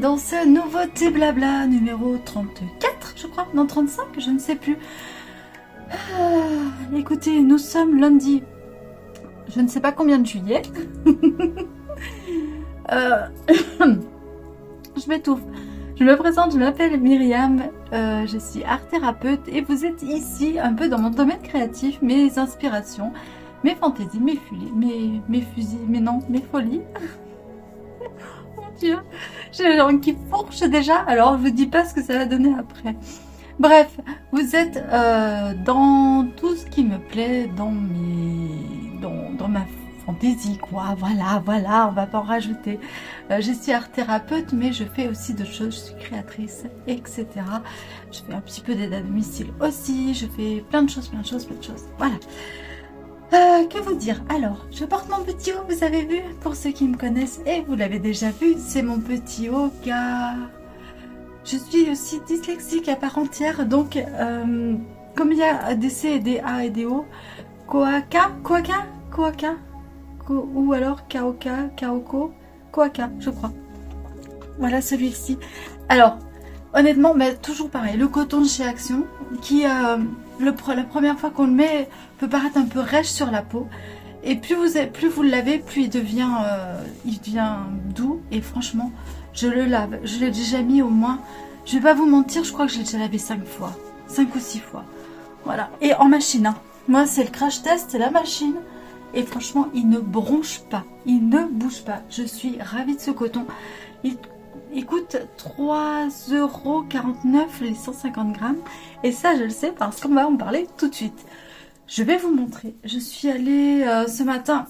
dans ce nouveau thé blabla numéro 34, je crois, non 35, je ne sais plus. Écoutez, nous sommes lundi, je ne sais pas combien de juillet. Je m'étouffe. Je me présente, je m'appelle Myriam, je suis art thérapeute et vous êtes ici un peu dans mon domaine créatif, mes inspirations, mes fantaisies, mes fusils, mes folies. Dieu, j'ai la langue qui fourche déjà, alors je vous dis pas ce que ça va donner après. Bref, vous êtes dans tout ce qui me plaît, dans ma fantaisie, quoi. Voilà, on va pas en rajouter. Je suis art thérapeute, mais je fais aussi d'autres choses, je suis créatrice, etc. Je fais un petit peu d'aide à domicile aussi, je fais plein de choses. Voilà. Que vous dire? Alors, je porte mon petit haut, vous avez vu, pour ceux qui me connaissent, et vous l'avez déjà vu, c'est mon petit haut car je suis aussi dyslexique à part entière, donc comme il y a des C et des A et des O, Koaka, ou alors Kaoka, Kaoko, Koaka, je crois. Voilà celui-ci. Alors, honnêtement, toujours pareil, le coton de chez Action, qui la première fois qu'on le met peut paraître un peu rêche sur la peau, et plus vous le lavez, plus il devient doux, et franchement, je le lave, je l'ai déjà mis au moins, je vais pas vous mentir, je crois que je l'ai déjà lavé 5 ou 6 fois, voilà, et en machine, hein. Moi c'est le crash test, c'est la machine, et franchement, il ne bronche pas, il ne bouge pas, je suis ravie de ce coton. Il coûte 3,49 € les 150 grammes. Et ça, je le sais parce qu'on va en parler tout de suite. Je vais vous montrer. Je suis allée ce matin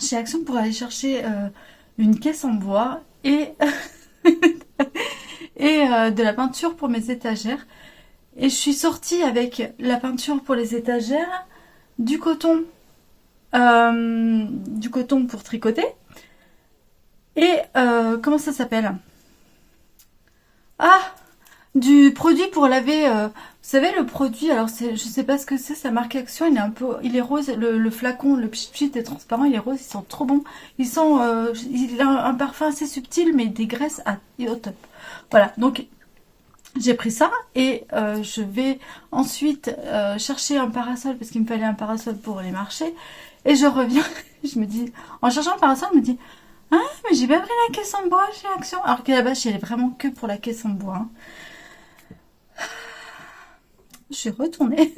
chez Action pour aller chercher une caisse en bois et, de la peinture pour mes étagères. Et je suis sortie avec la peinture pour les étagères, du coton pour tricoter. Et comment ça s'appelle? Ah, du produit pour laver. Vous savez le produit. Alors je sais pas ce que c'est. Ça marque Action. Il est rose. Le flacon, le pchit est transparent. Il est rose. Ils sont trop bons. Il a un parfum assez subtil, mais des graisses au top. Voilà. Donc j'ai pris ça et je vais ensuite chercher un parasol parce qu'il me fallait un parasol pour les marchés. Et je reviens. Je me dis, en cherchant un parasol, je me dis. Ah, mais j'ai pas pris la caisse en bois chez Action. Alors que là-bas, elle est vraiment que pour la caisse en bois. Hein. Je suis retournée.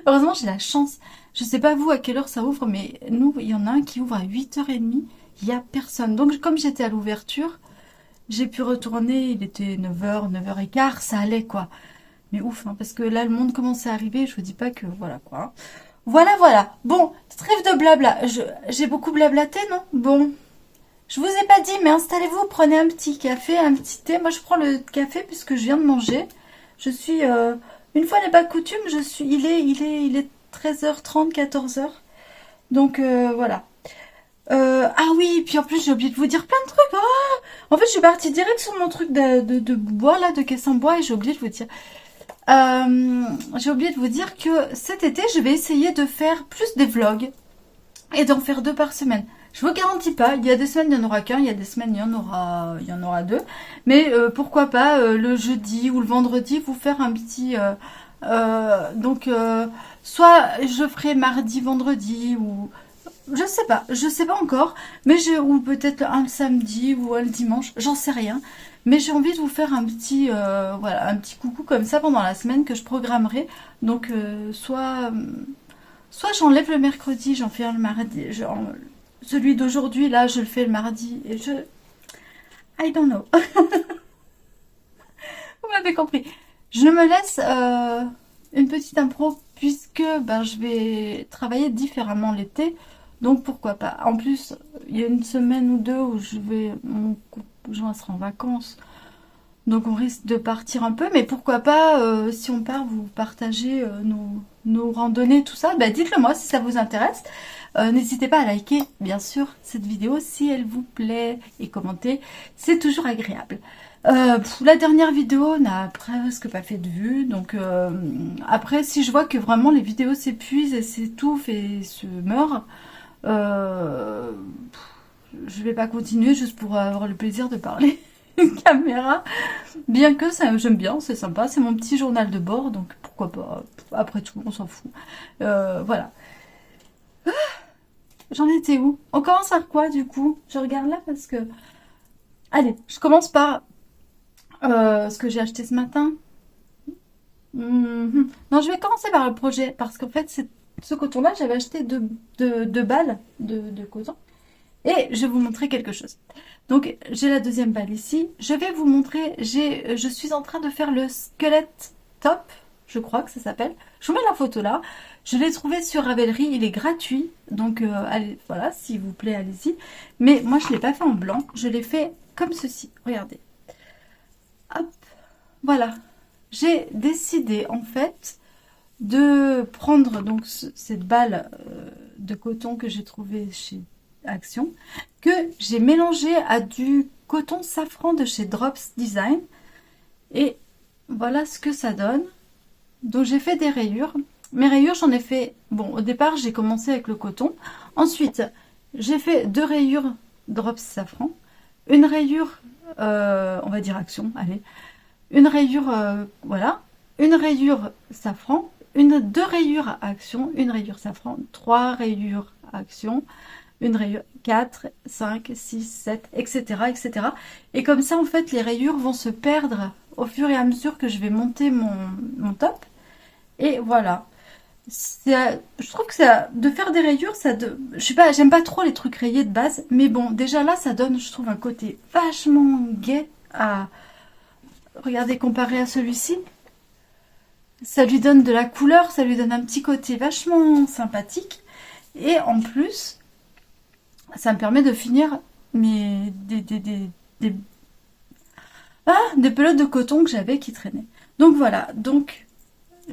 Heureusement, j'ai la chance. Je sais pas vous à quelle heure ça ouvre, mais nous, il y en a un qui ouvre à 8h30. Il y a personne. Donc, comme j'étais à l'ouverture, j'ai pu retourner. Il était 9h, 9h15. Ça allait, quoi. Mais ouf, hein, parce que là, le monde commençait à arriver. Je vous dis pas que... Voilà, quoi. Voilà. Bon, trêve de blabla. J'ai beaucoup blablaté, non? Bon... Je vous ai pas dit, mais installez-vous, prenez un petit café, un petit thé. Moi, je prends le café puisque je viens de manger. Je suis, une fois n'est pas coutume, il est 13h30, 14h. Donc, voilà. Ah oui, puis en plus, j'ai oublié de vous dire plein de trucs. Oh, en fait, je suis partie direct sur mon truc de bois, là, de caisse en bois, et j'ai oublié de vous dire. J'ai oublié de vous dire que cet été, je vais essayer de faire plus des vlogs et d'en faire 2 par semaine. Je vous garantis pas, il y a des semaines il n'y en aura qu'un, il y a des semaines il y en aura 2. Mais pourquoi pas le jeudi ou le vendredi vous faire un petit... soit je ferai mardi, vendredi ou... Je sais pas encore. Mais ou peut-être un samedi ou un dimanche, j'en sais rien. Mais j'ai envie de vous faire un petit coucou comme ça pendant la semaine que je programmerai. Donc soit j'enlève le mercredi, j'en fais un le mardi, celui d'aujourd'hui, là, je le fais le mardi. Et I don't know. Vous m'avez compris. Je me laisse une petite impro puisque je vais travailler différemment l'été. Donc, pourquoi pas. En plus, il y a une semaine ou 2 où mon conjoint sera en vacances. Donc, on risque de partir un peu. Mais pourquoi pas, si on part, vous partagez nos randonnées, tout ça. Dites-le moi si ça vous intéresse. N'hésitez pas à liker, bien sûr, cette vidéo si elle vous plaît et commenter, c'est toujours agréable. La dernière vidéo n'a presque pas fait de vues, donc après, si je vois que vraiment les vidéos s'épuisent et s'étouffent et se meurent, je vais pas continuer juste pour avoir le plaisir de parler une caméra. Bien que ça, j'aime bien, c'est sympa. C'est mon petit journal de bord, donc pourquoi pas. Après tout, on s'en fout. Voilà. J'en étais où? On commence par quoi du coup? Je regarde là parce que... Allez, je commence par ce que j'ai acheté ce matin. Non, je vais commencer par le projet parce qu'en fait, ce coton-là, j'avais acheté deux balles de coton. Et je vais vous montrer quelque chose. Donc, j'ai la deuxième balle ici. Je vais vous montrer, je suis en train de faire le squelette top, je crois que ça s'appelle. Je vous mets la photo là. Je l'ai trouvé sur Ravelry, il est gratuit. Donc, allez, voilà, s'il vous plaît, allez-y. Mais moi, je ne l'ai pas fait en blanc. Je l'ai fait comme ceci. Regardez. Hop, voilà. J'ai décidé, en fait, de prendre donc cette balle de coton que j'ai trouvée chez Action, que j'ai mélangé à du coton safran de chez Drops Design. Et voilà ce que ça donne. Donc j'ai fait des rayures. Mes rayures, j'en ai fait... Bon, au départ, j'ai commencé avec le coton. Ensuite, j'ai fait 2 rayures Drops Safran. Une rayure, on va dire Action, allez. Une rayure, voilà. Une rayure Safran. 2 rayures Action. Une rayure Safran. 3 rayures Action. Une rayure, 4, 5, 6, 7, etc., etc. Et comme ça, en fait, les rayures vont se perdre au fur et à mesure que je vais monter mon top. Et voilà. Je trouve que ça, de faire des rayures, je sais pas, j'aime pas trop les trucs rayés de base, mais bon, déjà là, ça donne, je trouve, un côté vachement gai à... Regardez, comparé à celui-ci. Ça lui donne de la couleur, ça lui donne un petit côté vachement sympathique. Et en plus... ça me permet de finir des pelotes de coton que j'avais qui traînaient. Donc voilà, donc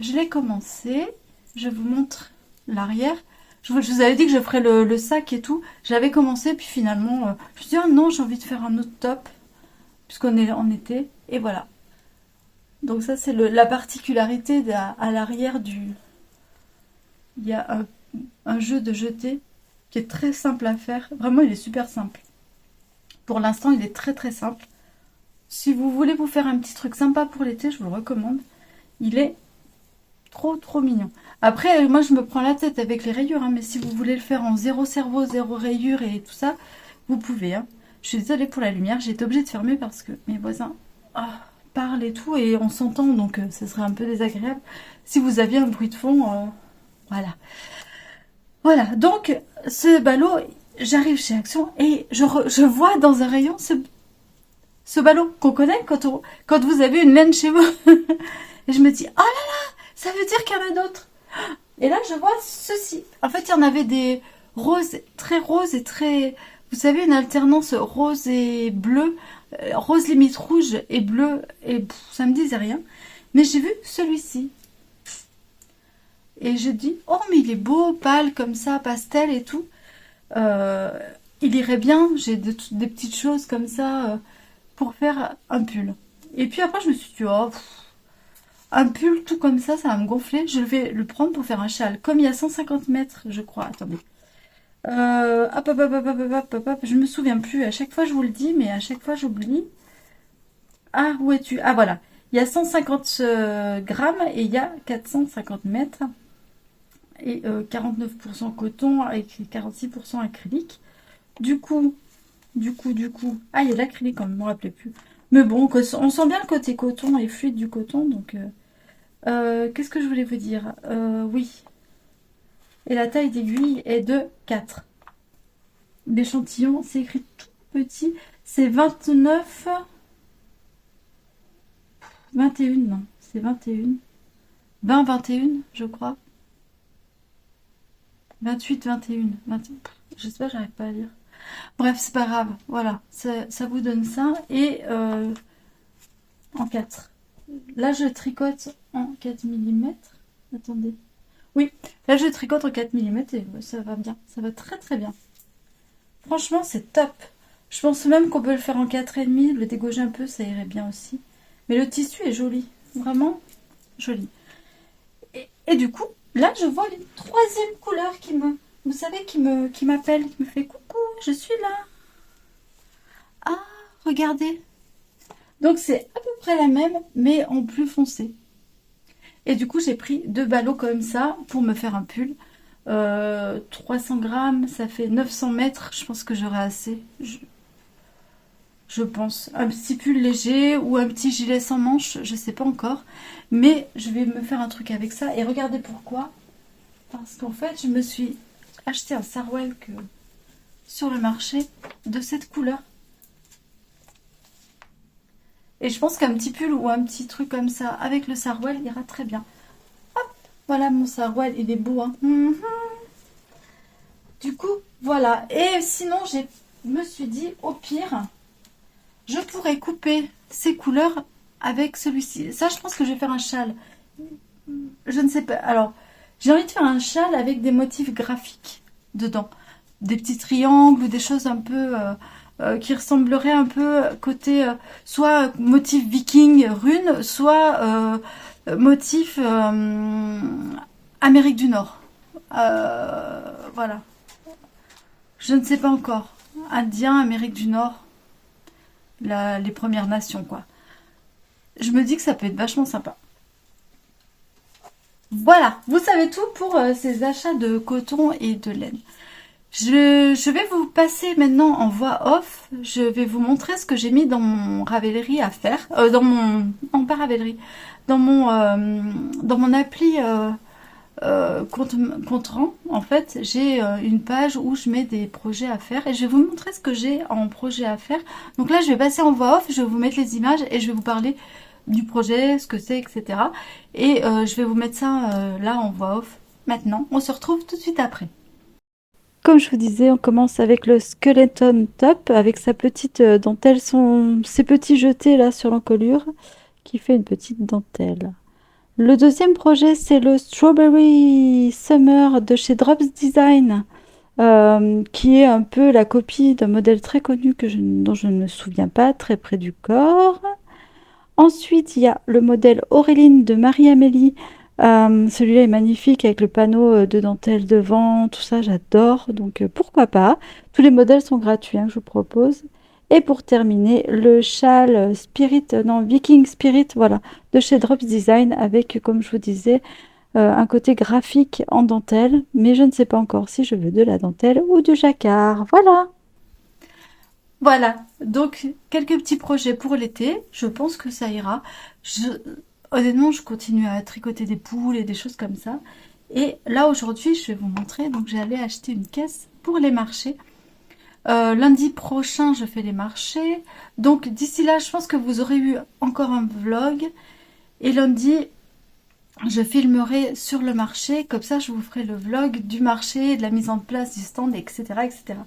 je l'ai commencé. Je vous montre l'arrière. Je vous avais dit que je ferais le sac et tout. J'avais commencé, puis finalement, je me suis dit, oh non, j'ai envie de faire un autre top, puisqu'on est en été. Et voilà. Donc ça, c'est la particularité à l'arrière du... Il y a un jeu de jeté qui est très simple à faire. Vraiment, il est super simple. Pour l'instant, il est très très simple. Si vous voulez vous faire un petit truc sympa pour l'été, je vous le recommande. Il est trop trop mignon. Après, moi, je me prends la tête avec les rayures, hein, mais si vous voulez le faire en zéro cerveau, zéro rayure et tout ça, vous pouvez. Hein. Je suis désolée pour la lumière, j'ai été obligée de fermer parce que mes voisins parlent et tout, et on s'entend, donc ce serait un peu désagréable. Si vous aviez un bruit de fond, voilà. Voilà, donc ce ballot, j'arrive chez Action et je vois dans un rayon ce ballot qu'on connaît quand vous avez une laine chez vous. Et je me dis, oh là là, ça veut dire qu'il y en a d'autres. Et là, je vois ceci. En fait, il y en avait des roses et très... Vous savez, une alternance rose et bleu, rose limite rouge et bleu, et ça me disait rien. Mais j'ai vu celui-ci. Et j'ai dit, oh mais il est beau, pâle comme ça, pastel et tout. Il irait bien, j'ai des petites choses comme ça pour faire un pull. Et puis après je me suis dit, oh, un pull tout comme ça va me gonfler. Je vais le prendre pour faire un châle. Comme il y a 150 mètres, je crois. Attendez. Hop, je me souviens plus. À chaque fois je vous le dis, mais à chaque fois j'oublie. Ah, où es-tu? Ah voilà. Il y a 150 grammes et il y a 450 mètres. Et 49% coton et 46% acrylique. Du coup, ah, il y a de l'acrylique quand même, je me rappelais plus. Mais bon, on sent bien le côté coton et fluide du coton, donc... qu'est-ce que je voulais vous dire? Oui. Et la taille d'aiguille est de 4. L'échantillon, c'est écrit tout petit. C'est 29... 21, non. C'est 21. 20, 21, je crois. 28, 21. 20... Je sais pas, j'arrive pas à lire. Bref, c'est pas grave. Voilà, ça vous donne ça. Et en 4. Là, je tricote en 4 mm. Attendez. Oui, là, je tricote en 4 mm et ça va bien. Ça va très très bien. Franchement, c'est top. Je pense même qu'on peut le faire en 4,5. Le dégauger un peu, ça irait bien aussi. Mais le tissu est joli. Vraiment joli. Et du coup, là, je vois une 3e couleur vous savez, qui m'appelle, qui me fait coucou, je suis là. Ah, regardez. Donc c'est à peu près la même, mais en plus foncé. Et du coup, j'ai pris 2 ballots comme ça pour me faire un pull. 300 grammes, ça fait 900 mètres. Je pense que j'aurai assez. Je pense. Un petit pull léger ou un petit gilet sans manches, je sais pas encore. Mais je vais me faire un truc avec ça. Et regardez pourquoi. Parce qu'en fait, je me suis acheté un sarouel sur le marché de cette couleur. Et je pense qu'un petit pull ou un petit truc comme ça avec le sarouel ira très bien. Hop, voilà mon sarouel, il est beau. Hein. Du coup, voilà. Et sinon, je me suis dit, au pire, je pourrais couper ces couleurs avec celui-ci. Ça, je pense que je vais faire un châle. Je ne sais pas. Alors, j'ai envie de faire un châle avec des motifs graphiques dedans. Des petits triangles ou des choses un peu qui ressembleraient un peu côté soit motif viking rune, soit motif Amérique du Nord. Voilà. Je ne sais pas encore. Indien, Amérique du Nord, les Premières Nations, quoi. Je me dis que ça peut être vachement sympa. Voilà, vous savez tout pour ces achats de coton et de laine. Je vais vous passer maintenant en voix off. Je vais vous montrer ce que j'ai mis dans mon Ravelry à faire. Non pas Ravelry, dans mon appli Compte-rend. En fait, j'ai une page où je mets des projets à faire et je vais vous montrer ce que j'ai en projet à faire. Donc là, je vais passer en voix off, je vais vous mettre les images et je vais vous parler du projet, ce que c'est, etc. Et je vais vous mettre ça là en voix off maintenant. On se retrouve tout de suite après. Comme je vous disais, on commence avec le Skeleton Top, avec sa petite dentelle, ses petits jetés là sur l'encolure, qui fait une petite dentelle. Le deuxième projet, c'est le Strawberry Summer de chez Drops Design, qui est un peu la copie d'un modèle très connu dont je ne me souviens pas, très près du corps. Ensuite, il y a le modèle Auréline de Marie-Amélie. Celui-là est magnifique avec le panneau de dentelle devant, tout ça, j'adore. Donc pourquoi pas. Tous les modèles sont gratuits, hein, que je vous propose. Et pour terminer, le châle Viking Spirit, voilà, de chez Drops Design avec, comme je vous disais, un côté graphique en dentelle. Mais je ne sais pas encore si je veux de la dentelle ou du jacquard. Voilà. Voilà, donc quelques petits projets pour l'été, je pense que ça ira. Honnêtement, je continue à tricoter des poules et des choses comme ça. Et là, aujourd'hui, je vais vous montrer, donc j'ai allé acheter une caisse pour les marchés. Lundi prochain, je fais les marchés. Donc d'ici là, je pense que vous aurez eu encore un vlog. Et lundi, je filmerai sur le marché. Comme ça, je vous ferai le vlog du marché, de la mise en place du stand, etc. etc.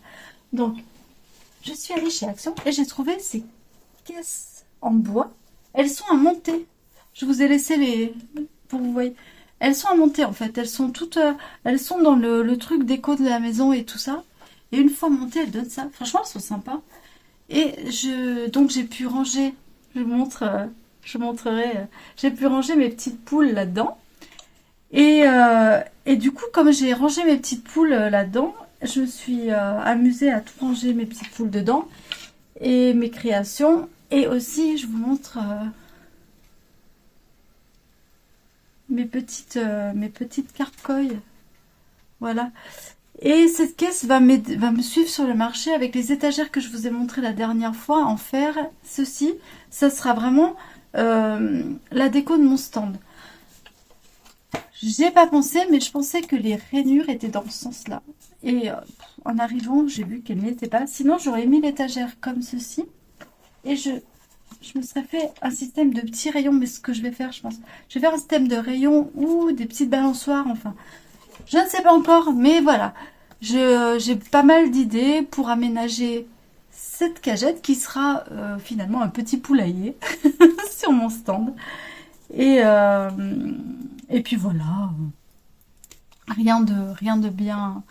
Donc, je suis allée chez Action et j'ai trouvé ces caisses en bois. Elles sont à monter. Je vous ai laissé pour vous voyez. Elles sont à monter en fait. Elles sont toutes, elles sont dans le truc déco de la maison et tout ça. Et une fois montées, elles donnent ça. Franchement, elles sont sympas. Et donc j'ai pu ranger. Je montrerai. J'ai pu ranger mes petites poules là-dedans. Et du coup, comme j'ai rangé mes petites poules là-dedans, je me suis amusée à tout ranger mes petites poules dedans et mes créations. Et aussi, je vous montre mes petites carpe-coilles. Voilà. Et cette caisse va me suivre sur le marché avec les étagères que je vous ai montrées la dernière fois en fer. Ceci, ça sera vraiment la déco de mon stand. J'ai pas pensé, mais je pensais que les rainures étaient dans ce sens-là. Et en arrivant, j'ai vu qu'elles n'y étaient pas. Sinon, j'aurais mis l'étagère comme ceci. Et je me serais fait un système de petits rayons. Mais ce que je vais faire, je pense, je vais faire un système de rayons ou des petites balançoires. Enfin, je ne sais pas encore, mais voilà. J'ai pas mal d'idées pour aménager cette cagette qui sera finalement un petit poulailler sur mon stand. Et puis voilà, rien de bien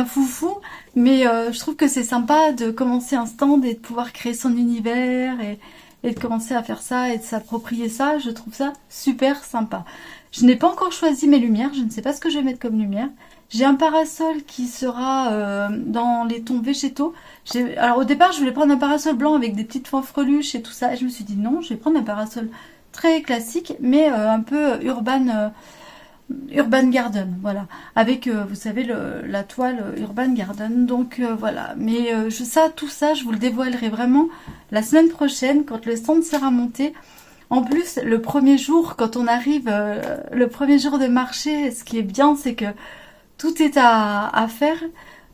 foufou, mais je trouve que c'est sympa de commencer un stand et de pouvoir créer son univers et de commencer à faire ça et de s'approprier ça. Je trouve ça super sympa. Je n'ai pas encore choisi mes lumières, je ne sais pas ce que je vais mettre comme lumière. J'ai un parasol qui sera dans les tons végétaux. Alors au départ, je voulais prendre un parasol blanc avec des petites fanfreluches et tout ça. Et je me suis dit non, je vais prendre un parasol très classique, mais un peu Urban Garden, voilà. Avec, vous savez, la toile Urban Garden. Donc voilà. Mais tout ça, je vous le dévoilerai vraiment la semaine prochaine quand le stand sera monté. En plus, le premier jour, quand on arrive, le premier jour de marché, ce qui est bien, c'est que tout est à faire.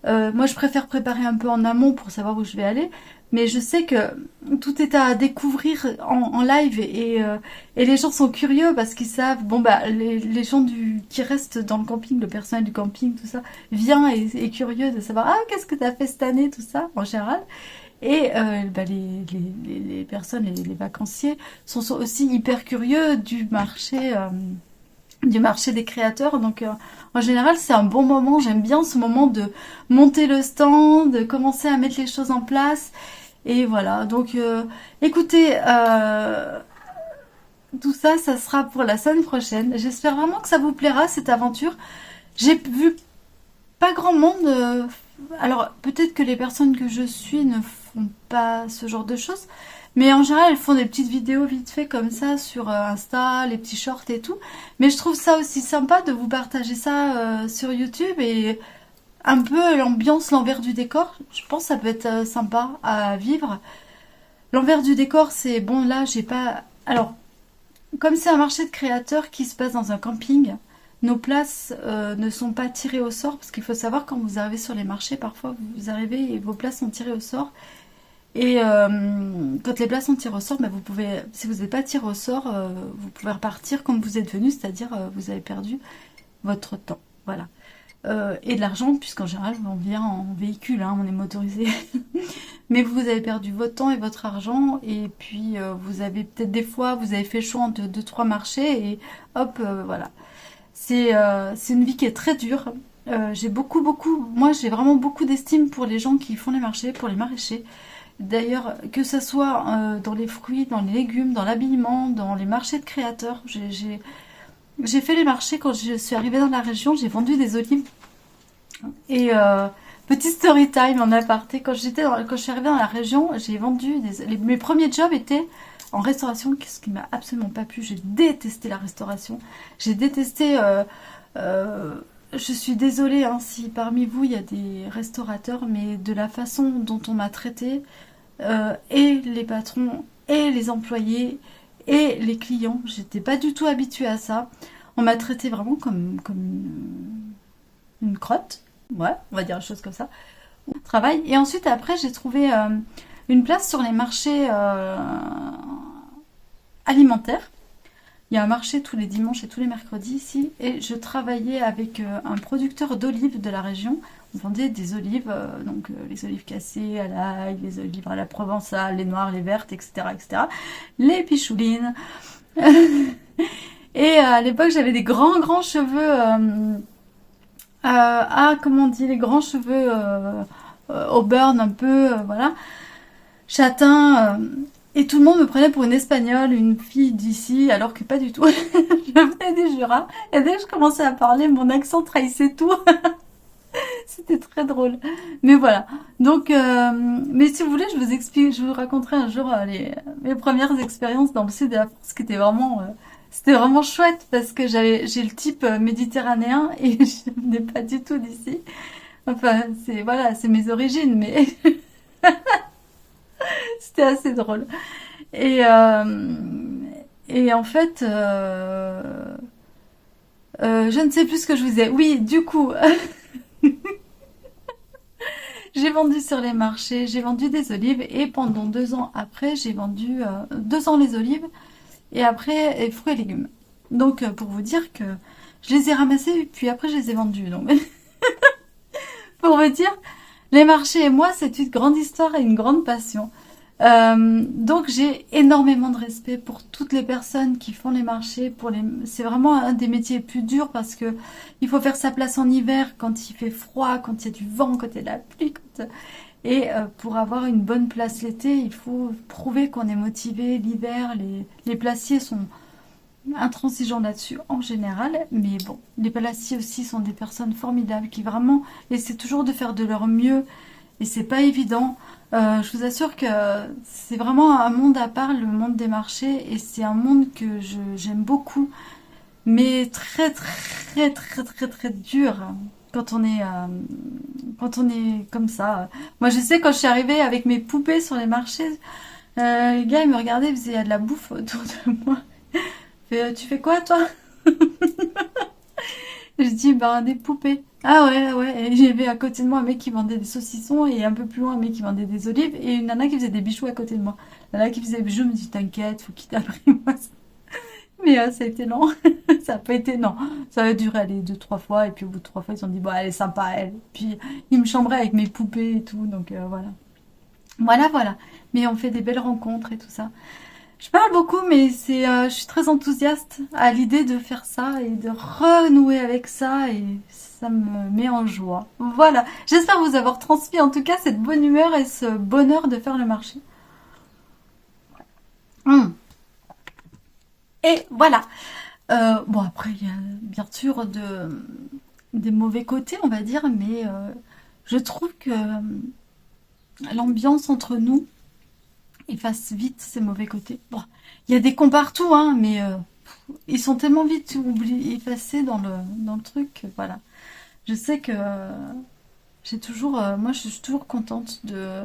Moi, je préfère préparer un peu en amont pour savoir où je vais aller. Mais je sais que tout est à découvrir en live et les gens sont curieux parce qu'ils savent, bon bah les gens qui restent dans le camping, le personnel du camping, tout ça, vient et est curieux de savoir, ah qu'est-ce que tu as fait cette année, tout ça, en général. Et bah, les personnes, les vacanciers sont aussi hyper curieux du marché des créateurs. Donc en général c'est un bon moment, j'aime bien ce moment de monter le stand, de commencer à mettre les choses en place. Et voilà, donc écoutez, tout ça, ça sera pour la semaine prochaine. J'espère vraiment que ça vous plaira cette aventure. J'ai vu pas grand monde, alors peut-être que les personnes que je suis ne font pas ce genre de choses, mais en général elles font des petites vidéos vite fait comme ça sur Insta, les petits shorts et tout. Mais je trouve ça aussi sympa de vous partager ça sur YouTube et un peu l'ambiance, l'envers du décor. Je pense que ça peut être sympa à vivre. L'envers du décor, c'est bon, là j'ai pas... Alors, comme c'est un marché de créateurs qui se passe dans un camping, nos places ne sont pas tirées au sort, parce qu'il faut savoir quand vous arrivez sur les marchés, parfois vous arrivez et vos places sont tirées au sort. Et quand les places sont tirées au sort, bah, vous pouvez, si vous n'êtes pas tiré au sort, vous pouvez repartir comme vous êtes venu, c'est-à-dire vous avez perdu votre temps. Voilà. Et de l'argent, puisqu'en général on vient en véhicule, hein, on est motorisé. Mais vous avez perdu votre temps et votre argent, et puis vous avez peut-être des fois, vous avez fait le choix entre 2-3 marchés, et hop, voilà. C'est une vie qui est très dure. Moi j'ai vraiment beaucoup d'estime pour les gens qui font les marchés, pour les maraîchers. D'ailleurs, que ce soit dans les fruits, dans les légumes, dans l'habillement, dans les marchés de créateurs, j'ai fait les marchés quand je suis arrivée dans la région, j'ai vendu des olives. Et petit story time en aparté, quand je suis arrivée dans la région, j'ai vendu mes premiers jobs étaient en restauration, ce qui m'a absolument pas plu. J'ai détesté la restauration. J'ai détesté... je suis désolée hein, si parmi vous il y a des restaurateurs, mais de la façon dont on m'a traité, et les patrons, et les employés, et les clients, j'étais pas du tout habituée à ça. On m'a traité vraiment comme une crotte. Ouais, on va dire une chose comme ça. Travail. Et ensuite, après, j'ai trouvé une place sur les marchés alimentaires. Il y a un marché tous les dimanches et tous les mercredis ici. Et je travaillais avec un producteur d'olives de la région. On vendait des olives, donc les olives cassées à l'ail, les olives à la provençale, les noires, les vertes, etc. etc. Les pichoulines. Et à l'époque, j'avais des grands cheveux... comment on dit, les grands cheveux au burn un peu, voilà, châtain, et tout le monde me prenait pour une espagnole, une fille d'ici, alors que pas du tout. Je venais des Jura, et dès que je commençais à parler, mon accent trahissait tout. C'était très drôle. Mais voilà. Donc, mais si vous voulez, je vous raconterai un jour mes premières expériences dans le sud de la France, qui était c'était vraiment chouette parce que j'ai le type méditerranéen et je venais pas du tout d'ici. Enfin, c'est mes origines, mais c'était assez drôle. Et en fait, je ne sais plus ce que je vous disais. Oui, du coup, j'ai vendu sur les marchés, j'ai vendu des olives et pendant 2 ans après, j'ai vendu 2 ans les olives. Et après, fruits et légumes. Donc, pour vous dire que je les ai ramassés, puis après, je les ai vendus. Donc, pour vous dire, les marchés et moi, c'est une grande histoire et une grande passion. Donc, j'ai énormément de respect pour toutes les personnes qui font les marchés. C'est vraiment un des métiers les plus durs parce que il faut faire sa place en hiver, quand il fait froid, quand il y a du vent, quand il y a de la pluie. Et pour avoir une bonne place l'été, il faut prouver qu'on est motivé. L'hiver, les placiers sont intransigeants là-dessus en général. Mais bon, les palaciers aussi sont des personnes formidables qui vraiment essaient toujours de faire de leur mieux. Et c'est pas évident. Je vous assure que c'est vraiment un monde à part, le monde des marchés. Et c'est un monde que j'aime beaucoup. Mais très très très très très dur quand on est comme ça. Moi je sais quand je suis arrivée avec mes poupées sur les marchés, les gars ils me regardaient, ils faisaient il y a de la bouffe autour de moi. Tu fais quoi toi? Je dis ben des poupées. Ah ouais ouais. Et j'avais à côté de moi un mec qui vendait des saucissons et un peu plus loin un mec qui vendait des olives et une nana qui faisait des bijoux à côté de moi. La nana qui faisait des bijoux me dit t'inquiète, faut qu'il t'apprivoise. Mais ça a été long. Ça a pas été, non. Ça a duré aller 2, 3 fois. Et puis au bout de 3 fois, ils ont dit, bon, elle est sympa, elle. Puis ils me chambraient avec mes poupées et tout. Donc voilà. Voilà, voilà. Mais on fait des belles rencontres et tout ça. Je parle beaucoup, mais je suis très enthousiaste à l'idée de faire ça et de renouer avec ça. Et ça me met en joie. Voilà. J'espère vous avoir transmis en tout cas cette bonne humeur et ce bonheur de faire le marché. Hum. Et voilà. Bon, après, il y a bien sûr des mauvais côtés, on va dire, mais je trouve que l'ambiance entre nous efface vite ces mauvais côtés. Bon, il y a des cons partout, hein, mais ils sont tellement vite oubliés, effacés dans le truc. Voilà. Je sais que j'ai toujours, moi, je suis toujours contente de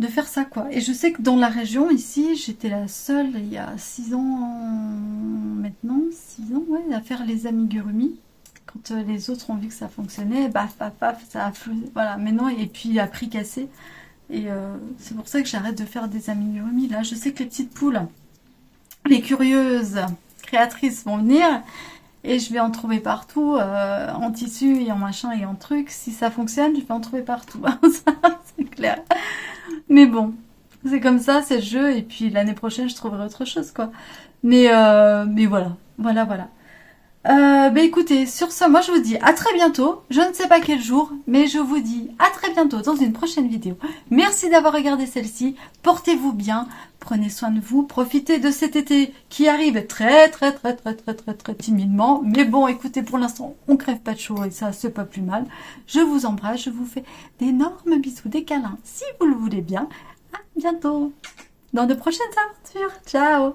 faire ça, quoi. Et je sais que dans la région, ici, j'étais la seule, il y a 6 ans maintenant, 6 ans, ouais, à faire les amigurumis. Quand les autres ont vu que ça fonctionnait, paf, paf, paf, ça a voilà, maintenant, et puis à prix cassé. Et c'est pour ça que j'arrête de faire des amigurumis. Là, je sais que les petites poules, les curieuses créatrices vont venir, et je vais en trouver partout, en tissu et en machin et en truc. Si ça fonctionne, je vais en trouver partout. Ça, c'est clair. Mais bon, c'est comme ça, c'est le jeu. Et puis l'année prochaine, je trouverai autre chose, quoi. Mais voilà, voilà, voilà. Bah écoutez, sur ce, moi je vous dis à très bientôt. Je ne sais pas quel jour, mais je vous dis à très bientôt dans une prochaine vidéo. Merci d'avoir regardé celle-ci. Portez-vous bien, prenez soin de vous, profitez de cet été qui arrive très très très très très très très timidement. Mais bon, écoutez, pour l'instant, on crève pas de chaud et ça, c'est pas plus mal. Je vous embrasse, je vous fais d'énormes bisous, des câlins, si vous le voulez bien. À bientôt dans de prochaines aventures. Ciao!